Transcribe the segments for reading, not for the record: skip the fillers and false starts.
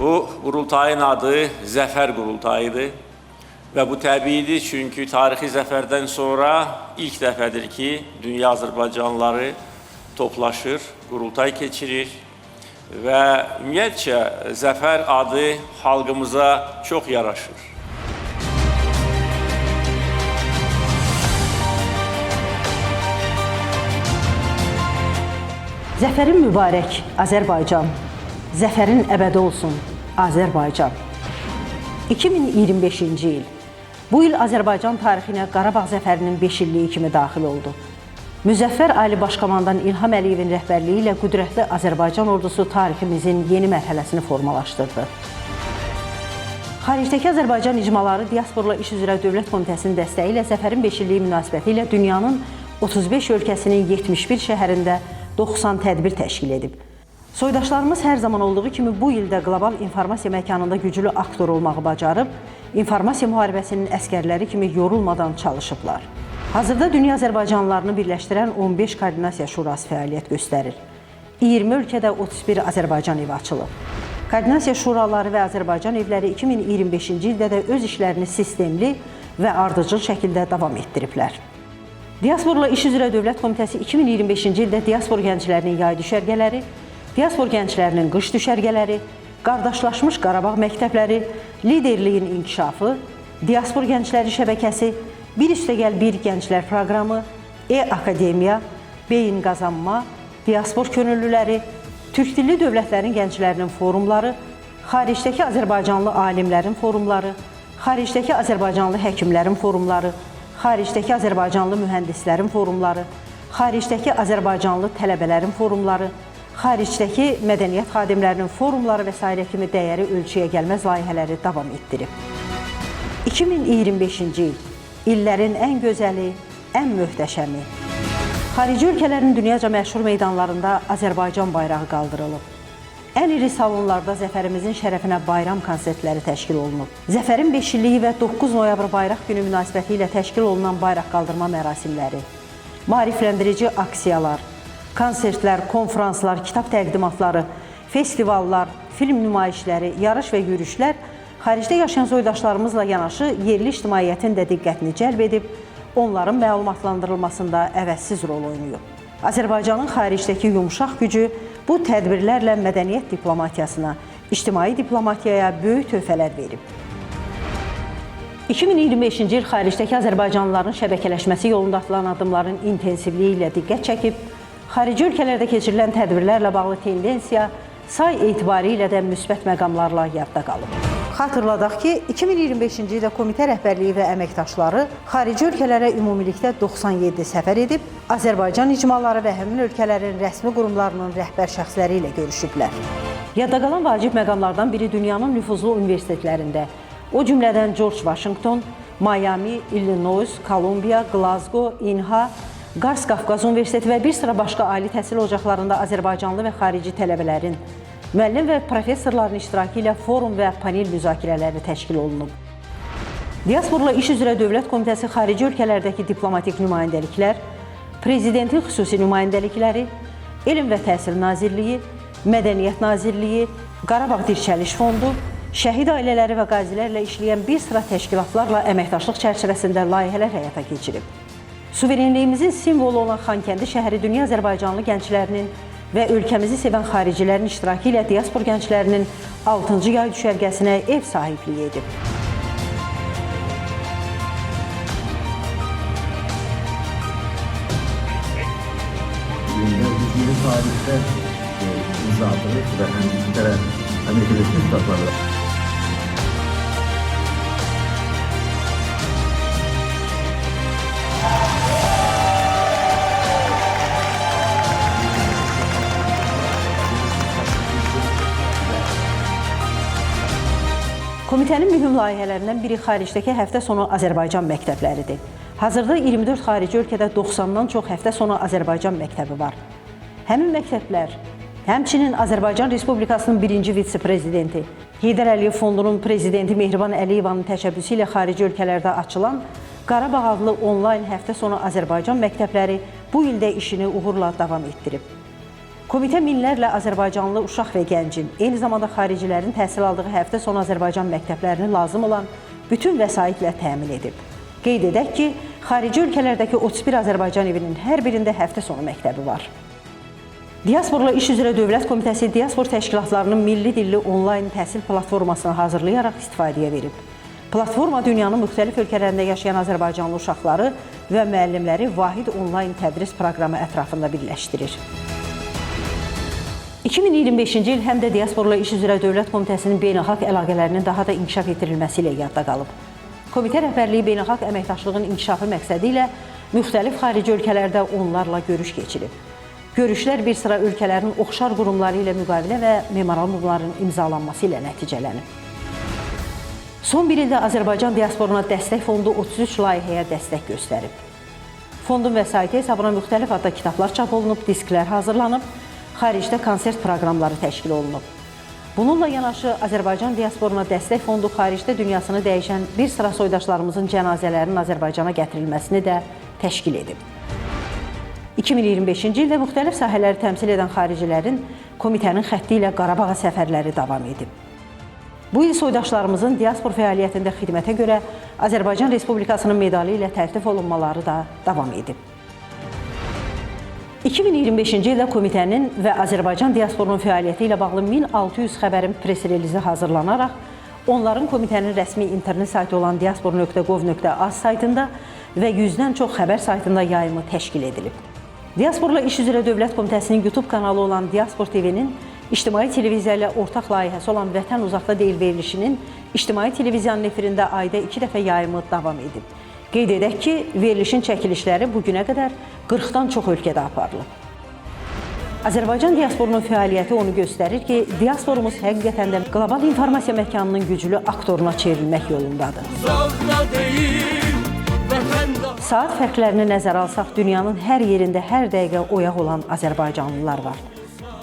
Bu qurultayın adı Zəfər Qurultayıdır və bu təbiidir, çünki tarixi zəfərdən sonra ilk dəfədir ki, dünya Azərbaycanlıları toplaşır, qurultay keçirir və ümumiyyətcə Zəfər adı xalqımıza çox yaraşır. Zəfərin mübarək Azərbaycan, zəfərin əbədi olsun Azərbaycan. 2025-ci il. Bu il Azərbaycan tarixinə Qarabağ zəfərinin 5 illiyi kimi daxil oldu. Müzəffər Ali Başkomandan İlham Əliyevin rəhbərliyi ilə qüdrətli Azərbaycan ordusu tariximizin yeni mərhələsini formalaşdırdı. Xaricdəki Azərbaycan icmaları Diasporla İş üzrə Dövlət Komitəsinin dəstəyi ilə zəfərin 5 illiyi münasibəti ilə dünyanın 35 ölkəsinin 71 şəhərində 90 tədbir təşkil edib. Soydaşlarımız hər zaman olduğu kimi bu ildə qlobal informasiya məkanında güclü aktor olmağı bacarıb, informasiya müharibəsinin əskərləri kimi yorulmadan çalışıblar. Hazırda dünya Azərbaycanlılarını birləşdirən 15 Koordinasiya Şurası fəaliyyət göstərir. 20 ölkədə 31 Azərbaycan evi açılıb. Koordinasiya Şuraları və Azərbaycan evləri 2025-ci ildə də öz işlərini sistemli və ardıcıl şəkildə davam etdiriblər. Diasporla İş üzrə Dövlət Komitəsi 2025-ci ildə diaspor gənclərinin yay düşərgələri, diaspor gənclərinin qış düşərgələri, qardaşlaşmış Qarabağ məktəbləri, liderliyin inkişafı, diaspor gəncləri şəbəkəsi, bir üstəgəl bir gənclər proqramı, e-akademiya, beyin qazanma, diaspor könüllüləri, türk dilli dövlətlərin gənclərinin forumları, xaricdəki Azərbaycanlı alimlərin forumları, xaricdəki Azərbaycanlı həkimlərin forumları, xaricdəki Azərbaycanlı mühəndislərin forumları, xaricdəki Azərbaycanlı tələbələrin forumları, xaricdəki mədəniyyət xadimlərinin forumları və s. kimi dəyəri ölçüyə gəlməz layihələri davam etdirib. 2025-ci il illərin ən gözəli, ən möhtəşəmi. Xarici ölkələrin dünyaca məşhur meydanlarında Azərbaycan bayrağı qaldırılıb. Ən iri salonlarda zəfərimizin şərəfinə bayram konsertləri təşkil olunub. Zəfərin 5 illiyi və 9 noyabr bayraq günü münasibəti ilə təşkil olunan bayraq qaldırma mərasimləri, maarifləndirici aksiyalar, konsertlər, konferanslar, kitab təqdimatları, festivallar, film nümayişləri, yarış və yürüşlər xaricdə yaşayan soydaşlarımızla yanaşı yerli ictimaiyyətin də diqqətini cəlb edib, onların məlumatlandırılmasında əvəzsiz rol oynayıb. Azərbaycanın xaricdəki yumşaq gücü bu tədbirlərlə mədəniyyət diplomatiyasına, ictimai diplomatiyaya böyük töhfələr verib. 2025-ci il xaricdəki Azərbaycanlıların şəbəkələşməsi yolunda atılan addımların intensivliyi ilə diqqət çəkib, xarici ölkələrdə keçirilən tədbirlərlə bağlı tendensiya say etibarı ilə də müsbət məqamlarla yadda qalıb. Xatırladaq ki, 2025-ci ildə komitə rəhbərliyi və əməkdaşları xarici ölkələrə ümumilikdə 97 səfər edib, Azərbaycan icmaları və həmin ölkələrin rəsmi qurumlarının rəhbər şəxsləri ilə görüşüblər. Yadda qalan vacib məqamlardan biri dünyanın nüfuzlu universitetlərində, o cümlədən George Washington, Miami, Illinois, Kolumbiya, Glasgow, İNHA, Qars Qafqaz Universiteti və bir sıra başqa ali təhsil ocaqlarında Azərbaycanlı və xarici tələbələrin, müəllim və professorların iştirakı ilə forum və panel müzakirələri təşkil olunub. Diasporla İş üzrə Dövlət Komitəsi xarici ölkələrdəki diplomatik nümayəndəliklər, prezidentin xüsusi nümayəndəlikləri, Elm və Təhsil Nazirliyi, Mədəniyyət Nazirliyi, Qarabağ Dirçəliş Fondu, şəhid ailələri və qazilərlə işləyən bir sıra təşkilatlarla əməkdaşlıq çərçivəsində layihələr həyata keçirib. Suverenliyimizin simvolu olan Xankəndi şəhəri dünya Azərbaycanlı gənclərinin və ölkəmizi sevən xaricilərin iştirakı ilə diaspor gənclərinin 6-cı yay düşərgəsinə ev sahibliyi edib. Yeni tarihte imza atılır ve hem İngiltere hem de Birleşmiş Ştatlar'da. Komitənin mühüm layihələrindən biri xaricdəki həftə sonu Azərbaycan məktəbləridir. Hazırda 24 xarici ölkədə 90-dan çox həftə sonu Azərbaycan məktəbi var. Həmin məktəblər, həmçinin Azərbaycan Respublikasının birinci vitse-prezidenti, Heydər Əliyev Fondunun prezidenti Mehriban Əliyevanın təşəbbüsü ilə xarici ölkələrdə açılan Qarabağ adlı onlayn həftə sonu Azərbaycan məktəbləri bu ildə işini uğurla davam etdirib. Komitə minlərlə azərbaycanlı uşaq və gəncin, eyni zamanda xaricilərin təhsil aldığı həftə sonu Azərbaycan məktəblərini lazım olan bütün vəsaitlə təmin edib. Qeyd edək ki, xarici ölkələrdəki 31 Azərbaycan evinin hər birində həftə sonu məktəbi var. Diasporla İş üzrə Dövlət Komitəsi diaspor təşkilatlarının milli dilli onlayn təhsil platformasını hazırlayaraq istifadəyə verib. Platforma dünyanın müxtəlif ölkələrində yaşayan azərbaycanlı uşaqları və müəllimləri vahid onlayn tədris proqramı ətrafında birləşdirir. 2025-ci il həm də Diasporla İş üzrə Dövlət Komitəsinin beynəlxalq əlaqələrinin daha da inkişaf etdirilməsi ilə yadda qalıb. Komitə rəhbərliyi beynəlxalq əməkdaşlığın inkişafı məqsədi ilə müxtəlif xarici ölkələrdə onlarla görüş keçirib. Görüşlər bir sıra ölkələrin oxşar qurumları ilə müqavilə və memorandumların imzalanması ilə nəticələnib. Son bir ildə Azərbaycan Diasporuna Dəstək Fondu 33 layihəyə dəstək göstərib. Fondun vəsaiti hesabına müxtəlif adda kitablar çap olunub, disklər hazırlanıb, xaricdə konsert proqramları təşkil olunub. Bununla yanaşı Azərbaycan Diasporuna Dəstək Fondu xaricdə dünyasını dəyişən bir sıra soydaşlarımızın cənazələrinin Azərbaycana gətirilməsini də təşkil edib. 2025-ci ildə müxtəlif sahələri təmsil edən xaricilərin komitənin xətti ilə Qarabağa səfərləri davam edib. Bu il soydaşlarımızın diaspor fəaliyyətində xidmətə görə Azərbaycan Respublikasının medalı ilə təltif olunmaları da davam edib. 2025-ci ildə komitənin və Azərbaycan diasporunun fəaliyyəti ilə bağlı 1600 xəbərin press relizi hazırlanaraq, onların komitənin rəsmi internet saytı olan diaspor.gov.az saytında və 100-dən çox xəbər saytında yayımı təşkil edilib. Diasporla İş üzrə Dövlət Komitəsinin YouTube kanalı olan Diaspor TV-nin İctimai televiziya ilə ortaq layihəsi olan Vətən Uzaqda Deyil verilişinin İctimai televiziyanın efirində ayda 2 dəfə yayımı davam edib. Qeyd edək ki, verilişin çəkilişləri bugünə qədər 40-dan çox ölkədə aparılıb. Azərbaycan diasporunun fəaliyyəti onu göstərir ki, diasporumuz həqiqətən də qlobal informasiya məkanının güclü aktoruna çevrilmək yolundadır. Saat fərqlərini nəzərə alsaq, dünyanın hər yerində hər dəqiqə oyaq olan azərbaycanlılar var.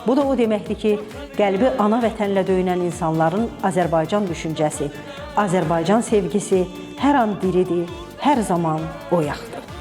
Bu da o deməkdir ki, qəlbi ana vətənlə döyünən insanların Azərbaycan düşüncəsi, Azərbaycan sevgisi hər an diridir, hər zaman oyaqdır.